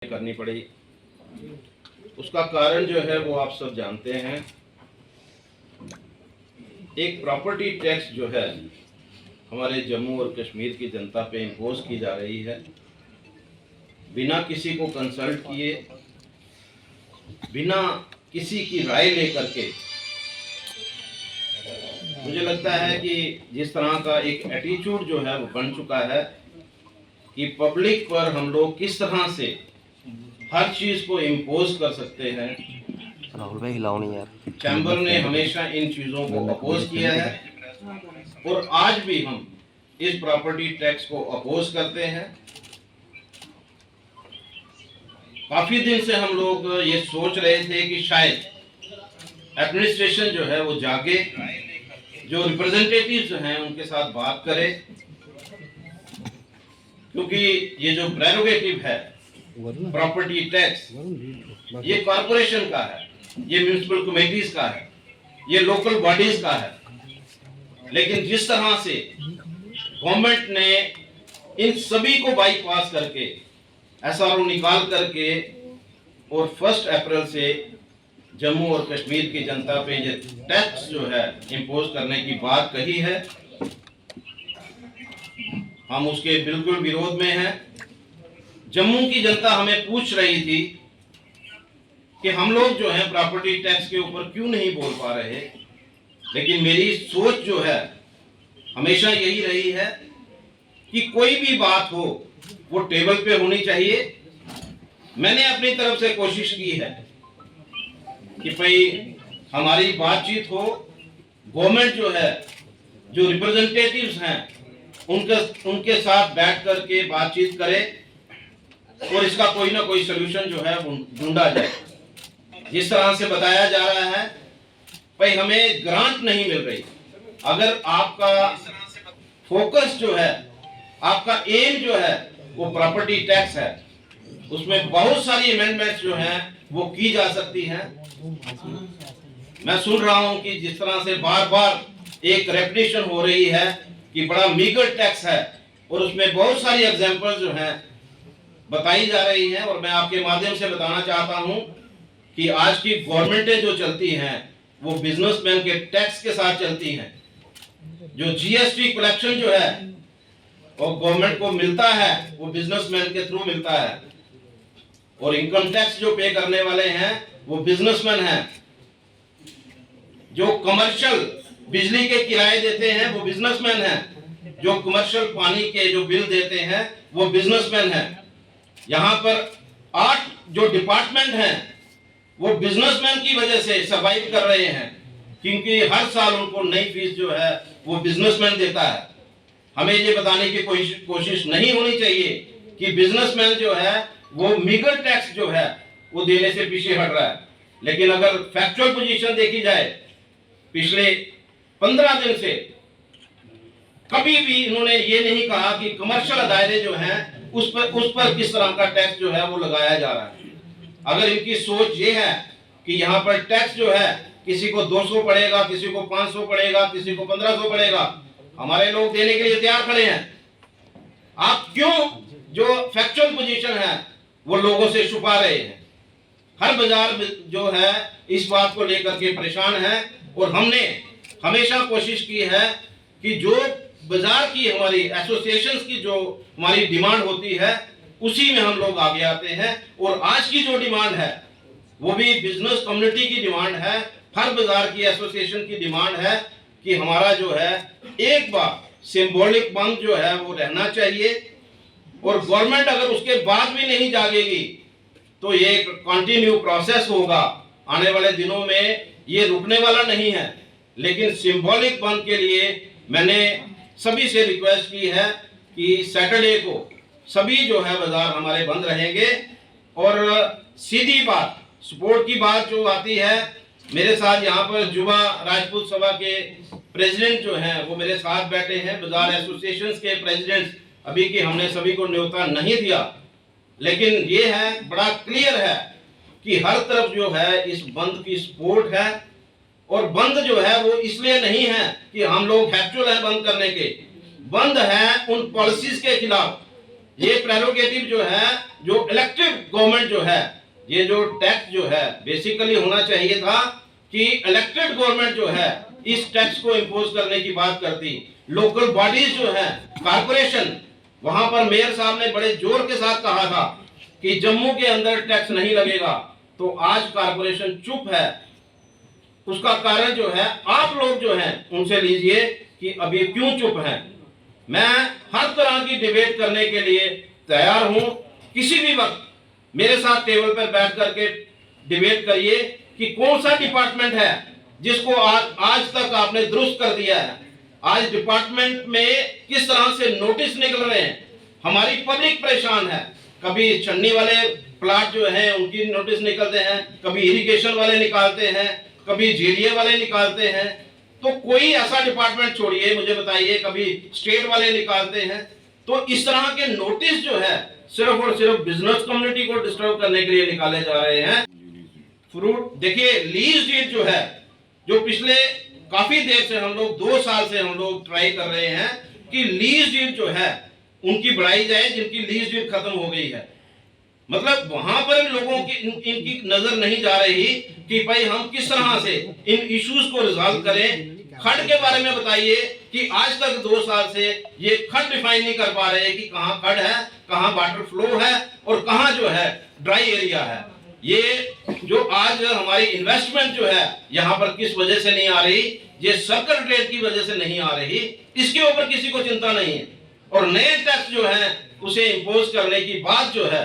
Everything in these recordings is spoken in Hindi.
करनी पड़ी। उसका कारण जो है वो आप सब जानते हैं। एक प्रॉपर्टी टैक्स जो है हमारे जम्मू और कश्मीर की जनता पे इम्पोज की जा रही है, बिना किसी को कंसल्ट किए, बिना किसी की राय लेकर के। मुझे लगता है कि जिस तरह का एक एटीट्यूड जो है वो बन चुका है कि पब्लिक पर हम लोग किस तरह से हर चीज को इम्पोज कर सकते हैं। राहुल भाई हिलाओ नहीं यार। चैम्बर ने हमेशा इन चीजों को अपोज किया है और आज भी हम इस प्रॉपर्टी टैक्स को अपोज करते हैं। काफी दिन से हम लोग ये सोच रहे थे कि शायद एडमिनिस्ट्रेशन जो है वो जागे, जो रिप्रेजेंटेटिव्स हैं उनके साथ बात करे, क्योंकि ये जो प्रेरोगेटिव है प्रॉपर्टी टैक्स ये कॉरपोरेशन का है, ये म्युनिसिपल कमेटीज का है, ये लोकल बॉडीज का है। लेकिन जिस तरह से गवर्नमेंट ने इन सभी को बाईपास करके एसआरओ निकाल करके और 1 अप्रैल से जम्मू और कश्मीर की जनता पे ये टैक्स जो है इंपोज करने की बात कही है, हम उसके बिल्कुल विरोध में हैं। जम्मू की जनता हमें पूछ रही थी कि हम लोग जो है प्रॉपर्टी टैक्स के ऊपर क्यों नहीं बोल पा रहे, लेकिन मेरी सोच जो है हमेशा यही रही है कि कोई भी बात हो वो टेबल पे होनी चाहिए। मैंने अपनी तरफ से कोशिश की है कि भाई हमारी बातचीत हो, गवर्नमेंट जो है, जो रिप्रेजेंटेटिव्स हैं उनके साथ बैठ करके बातचीत करे और इसका कोई ना कोई सोल्यूशन जो है वो ढूंढा जाए। जिस तरह से बताया जा रहा है भाई हमें ग्रांट नहीं मिल रही। अगर आपका फोकस जो है, आपका एम जो है वो प्रॉपर्टी टैक्स है, उसमें बहुत सारी अमेंडमेंट्स जो हैं वो की जा सकती हैं। मैं सुन रहा हूं कि जिस तरह से बार बार एक रेपिटेशन हो रही है कि बड़ा मीगर टैक्स है और उसमें बहुत सारी एग्जांपल जो हैं बताई जा रही हैं, और मैं आपके माध्यम से बताना चाहता हूं कि आज की गवर्नमेंटें जो चलती हैं वो बिजनेसमैन के टैक्स के साथ चलती हैं। जो जीएसटी कलेक्शन जो है वो गवर्नमेंट को मिलता है वो बिजनेसमैन के थ्रू मिलता है, और इनकम टैक्स जो पे करने वाले हैं वो बिजनेसमैन हैं। जो कमर्शियल बिजली के किराए देते हैं वो बिजनेसमैन हैं, जो कमर्शियल पानी के जो बिल देते हैं वो बिजनेसमैन हैं। यहाँ पर 8 जो डिपार्टमेंट हैं वो बिजनेसमैन की वजह से सरवाइव कर रहे हैं, क्योंकि हर साल उनको नई फीस जो है वो बिजनेसमैन देता है। हमें ये बताने की कोशिश नहीं होनी चाहिए कि बिजनेसमैन जो है वो मीगर टैक्स जो है वो देने से पीछे हट रहा है। लेकिन अगर फैक्चुअल पोजीशन देखी जाए, पिछले 15 दिन से कभी भी इन्होंने ये नहीं कहा कि कमर्शियल दायरे जो हैं उस पर किस तरह का टैक्स जो है वो लगाया जा रहा है। अगर इनकी सोच ये है कि यहाँ पर टैक्स जो है किसी को 200 पड़ेगा, किसी को 500 पड़ेगा, किसी को 1500 पड़ेगा, हमारे लोग देने के लिए तैयार खड़े हैं। आप क्यों जो फैक्चुअल पोजीशन है वो लोगों से छुपा रहे हैं? हर बाजार जो है इस बात को लेकर के परेशान है, और हमने हमेशा कोशिश की है कि जो बाजार की हमारी एसोसिएशंस की जो हमारी डिमांड होती है उसी में हम लोग आगे आते हैं। और आज की जो डिमांड है वो भी बिजनेस कम्युनिटी की डिमांड है, हर बाजार की एसोसिएशन की डिमांड है कि हमारा जो है एक बार सिंबॉलिक बंद जो है वो रहना चाहिए, और गवर्नमेंट अगर उसके बाद भी नहीं जागेगी तो ये एक कंटिन्यू प्रोसेस होगा। आने वाले दिनों में ये रुकने वाला नहीं है। लेकिन सिंबॉलिक बंद के लिए मैंने सभी से रिक्वेस्ट की है कि सैटरडे को सभी जो है बाजार हमारे बंद रहेंगे। और सीधी बात, सपोर्ट की बात जो आती है, मेरे साथ यहाँ पर युवा राजपूत सभा के प्रेसिडेंट जो हैं वो मेरे साथ बैठे हैं, बाजार एसोसिएशंस के प्रेसिडेंट्स। अभी की हमने सभी को न्योता नहीं दिया, लेकिन ये है बड़ा क्लियर है कि हर तरफ जो है इस बंद की सपोर्ट है। और बंद जो है वो इसलिए नहीं है कि हम लोग हैप्चुअल है बंद करने के, बंद है उन पॉलिसीज के खिलाफ ये प्रेरोगेटिव जो है, जो इलेक्टेड गवर्नमेंट जो है, ये जो टैक्स जो है बेसिकली होना चाहिए था कि इलेक्टेड गवर्नमेंट जो है इस टैक्स को इम्पोज करने की बात करती। लोकल बॉडीज जो है, कारपोरेशन, वहां पर मेयर साहब ने बड़े जोर के साथ कहा था कि जम्मू के अंदर टैक्स नहीं लगेगा, तो आज कारपोरेशन चुप है। उसका कारण जो है आप लोग जो हैं उनसे लीजिए कि अभी क्यों चुप हैं। मैं हर तरह की डिबेट करने के लिए तैयार हूं। किसी भी वक्त मेरे साथ टेबल पर बैठ करके डिबेट करिए कि कौन सा डिपार्टमेंट है जिसको आज तक आपने दुरुस्त कर दिया है। आज डिपार्टमेंट में किस तरह से नोटिस निकल रहे हैं, हमारी पब्लिक परेशान है। कभी छन्नी वाले प्लाट जो हैं उनकी नोटिस निकलते हैं, कभी इरिगेशन वाले निकालते हैं, कभी जेडीए वाले निकालते हैं। तो कोई ऐसा डिपार्टमेंट छोड़िए, मुझे बताइए, कभी स्टेट वाले निकालते हैं। तो इस तरह के नोटिस जो है सिर्फ और सिर्फ बिजनेस कम्युनिटी को डिस्टर्ब करने के लिए निकाले जा रहे हैं। फ्रूट देखिए, लीज डीड जो है, जो पिछले काफी देर से हम लोग 2 साल से हम लोग ट्राई कर रहे हैं कि लीज डीड जो है उनकी बढ़ाई जाए, जिनकी लीज डीड खत्म हो गई है। मतलब वहां पर लोगों की इनकी नजर नहीं जा रही कि भाई हम किस तरह से इन इश्यूज को रिजॉल्व करें। खड के बारे में बताइए कि आज तक 2 साल से ये खड डिफाइन नहीं कर पा रहे कि कहां खड है, कहां वाटर फ्लो है और कहां जो है ड्राई एरिया है। ये जो आज हमारी इन्वेस्टमेंट जो है यहाँ पर किस वजह से नहीं आ रही, ये सर्कल ट्रेड की वजह से नहीं आ रही, इसके ऊपर किसी को चिंता नहीं है। और नए टैक्स जो है उसे इम्पोज करने की बात जो है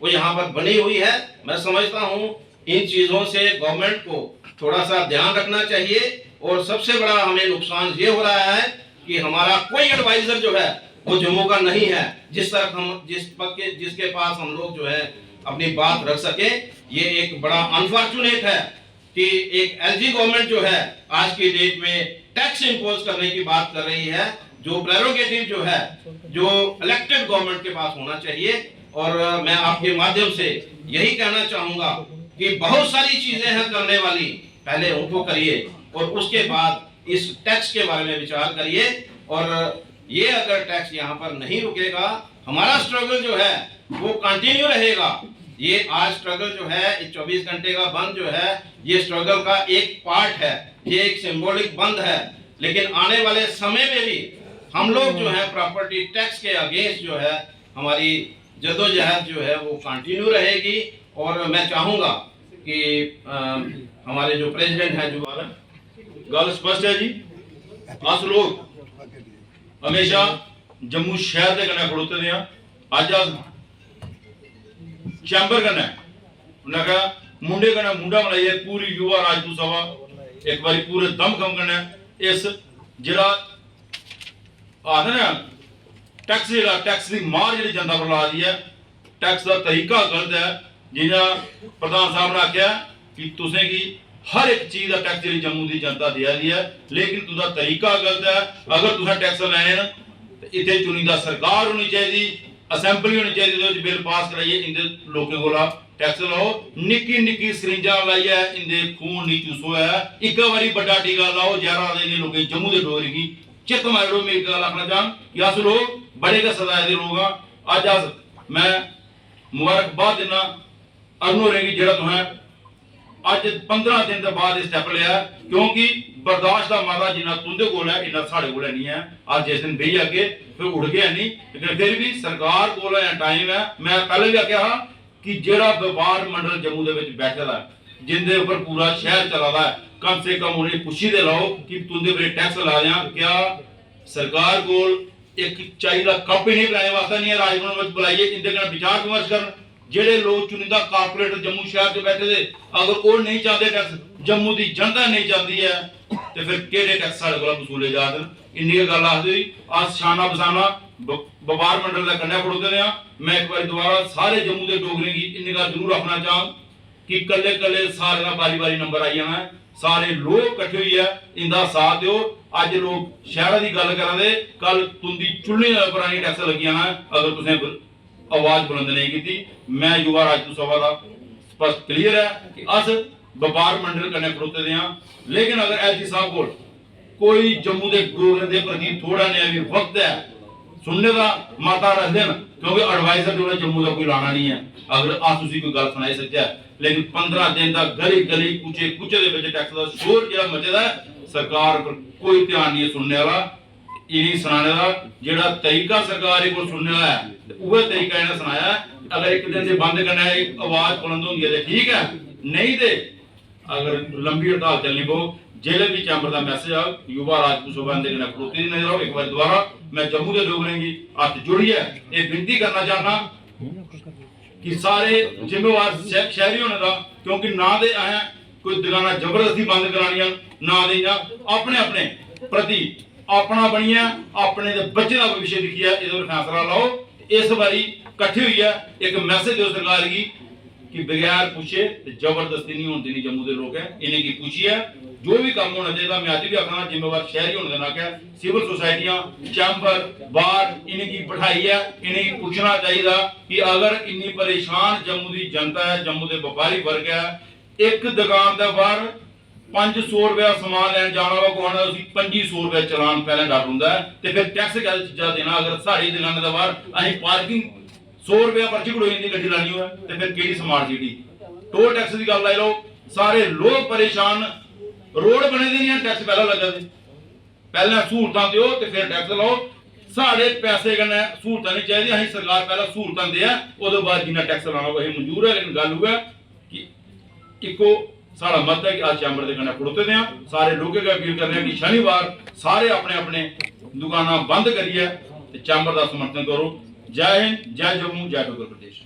वो यहाँ पर बनी हुई है। मैं समझता हूँ इन चीजों से गवर्नमेंट को थोड़ा सा ध्यान रखना चाहिए। और सबसे बड़ा हमें नुकसान ये हो रहा है कि हमारा कोई एडवाइजर जो है वो जम्मू का नहीं है, जिसके पास हम लोग जो है अपनी बात रख सके। ये एक बड़ा अनफॉर्चुनेट है कि एक एलजी गवर्नमेंट जो है आज की डेट में टैक्स इम्पोज करने की बात कर रही है, जो प्रेरोगेटिव जो है जो इलेक्टेड गवर्नमेंट के पास होना चाहिए। और मैं आपके माध्यम से यही कहना चाहूंगा कि बहुत सारी चीजें हैं करने वाली, पहले उनको करिए और उसके बाद इस टैक्स के बारे में विचार करिए। और ये अगर टैक्स यहाँ पर नहीं रुकेगा, हमारा स्ट्रगल जो है वो कंटिन्यू रहेगा। ये आज स्ट्रगल जो है 24 घंटे का बंद जो है, ये स्ट्रगल का एक पार्ट है, ये एक सिंबॉलिक बंद है। लेकिन आने वाले समय में भी हम लोग जो है प्रॉपर्टी टैक्स के अगेंस्ट जो है हमारी जद्दोजहद जो है वो कंटिन्यू रहेगी। और मैं चाहूंगा कि हमारे जो प्रेसिडेंट हैं जो गल स्पष्ट है जी, अस लोग हमेशा जम्मू शहर के कन्नै खड़ोते दे। अज अस चैंबर कन्नै उन्हें कहा मुंडे कन्नै मुंडा मिलाइए पूरी युवा राजपूत सभा एक बार पूरे दमखम कन्नै इस जिला आखदे ना टैक्स की मार जी जनता पर ला दी है। टैक्स का तरीका गलत है। जियां प्रधान साहब ने आख्या कि तुसें की हर एक चीज का टैक्स जी जम्मू की जनता दिया दी है, लेकिन तुझा तरीका गलत है। अगर तुसें टैक्स लैने तो इतने चुनिंदा सरकार होनी चाहिए, असैंबली होनी चाहिए, बिल पास कराइए, इंदे लोगों को टैक्स लाओ। निक्की निक्की सरिंजा लाइए इंदे खून नहीं चूसो है। एक बारी बड़ा टीका लाओ, जहरा लोग जम्मू के डोगरी की चित मारो। मैं एक गल आखना चाह कि अस लोग बड़े गै सदाए दे लोग हाँ। अज अस मैं मुबारकबाद देना अरुण होरें गी जेह्ड़ा तुसें अज 15 दिन के बाद स्टैप लिया, क्योंकि बर्दाश्त का माता जिन्ना तुंदे कोल है इन्ना साढ़े कोल नहीं है। अज जिस दिन बेही अगे फिर उड़ गया नहीं, लेकिन फिर भी सरकार कोल टाइम है। मैं पहले भी आख्या कि जेड़ा व्यापार मंडल जम्मू के बैठे दा जिंदे उपर पूरा शहर चला दा है, कम से कम उन्हें पुछी दे लाओ कि तुंदे पर टैक्स ला दें। क्या सरकार कोल एक चाय का कप ही नहीं बनाने वास्ते नहीं है? राजभवन में बुलाइए, इनके कन्नै विचार विमर्श कर। जेडे लोग चुनिंदा कारपोरेटर जम्मू शहर से बैठे थे, अगर वो नहीं चाहते टैक्स, जम्मू की जनता नहीं चाहती है, तो फिर केड़े टैक्स साढ़े को वसूले जा रहे? इन्नी गल आखदी अस शाना बसाना व्यापार मंडल का कन्नै खड़ोते हैं। मैं एक बार दोबारा सारे जम्मू के डोगरे की इन्नी गल जरूर आखना चाह कि कल्ले कल्ले सारे बारी बारी नंबर आई जाना है। सारे लोग कट्ठे हुई है, इंदा साथ दो। अज लोग शहर की गल करा दे, कल तुंदी चुल्ली पर नहीं टैक्स लगी जाना अगर तुसें आवाज बुलंद नहीं की। मैं युवा राजपूत सभा का स्पष्ट क्लियर है कि अस व्यापार मंडल कन्नै खड़ोते दे हां। लेकिन अगर एलजी साहब को कोई जम्मू के डोगरे के प्रति थोड़ा नेहा भी वक्त है सुनने का माता रखते हैं क्योंकि एडवाइजर जो जम्मू का कोई लाना नहीं है अगर अस उसी कोई गल सुनाई सच्चा है लेकिन 15 दिन का गली गली कुचे कुचे दे विच टैक्स का शोर जो मचदा है सरकार पर कोई ध्यान नहीं है सुनने वाला इन्हीं सुनाने का जेड़ा तरीका सरकार को सुनने वाला है वह तरीका इन्हें सुनाया अगर एक दिन से बंद करना है आवाज बुलंद होगी है ठीक है नहीं दे अगर लंबी हड़ताल चलनी पो जेल भी चैंबर का मैसेज आ युवा राजपूत सभा के खड़ोती नजर आओ एक बार दोबारा मैं जम्मू के लोग रहेंगी हाथ जोड़िए ये विनती करना चाहना कि सारे जिम्मेवार शहरी होने का क्योंकि ना दे आए कोई दुकाना जबरदस्ती बंद करानियां ना दे अपने अपने प्रति अपना बनिया अपने दे बच्चे का भविष्य दिखिए इस फैसला लाओ इस बारी इकट्ठी हुई है एक मैसेज दो सरकार की कि बगैर पूछे जबरदस्ती नहीं होती नहीं जम्मू के लोग हैं इन्हें की पूछिए जो भी काम होना चाहिए मैं आज भी आखना जिम्मेवार शहरी होने का नाक है सिविल सोसाइटियां चैंबर बार इन्हें की बैठाई है इन्हें की पूछना चाहिए कि अगर इन्नी परेशान जम्मू की जनता है जम्मू के व्यापारी वर्ग है एक दुकान का बाहर 500 रुपया समान लैन जाना वा कोहना 2500 रुपया चलान पहले डर होंगे तो फिर टैक्स क्या चीजा देना अगर साड़ी दुकान का बाहर अं पार्किंग 100 रुपया पर्ची कटोई जाती गड्डी लानी हो तो फिर केड़ी स्मार्ट सिटी टोल टैक्स की गल लाई लो सारे लोग परेशान रोड बने दे नहीं टैक्स पहला लगा दे पहले सहूलतां दो तो फिर टैक्स लाओ साढ़े पैसे कन्नै सहूलतां नहीं चाहिए अं सरकार पहला सहूलतां दे उस बाद जिन्ना टैक्स लाना वही मंजूर है लेकिन गल हुआ कि इको साड़ा मत है कि आज चैंबर के कन्नै खड़ोते दे सारे लोगों का अपील कर रहे हैं कि शनिवार सारे अपने अपने दुकाना बंद करिए चैंबर का समर्थन करो जय हिंद जय जम्मू जय उत्तर प्रदेश।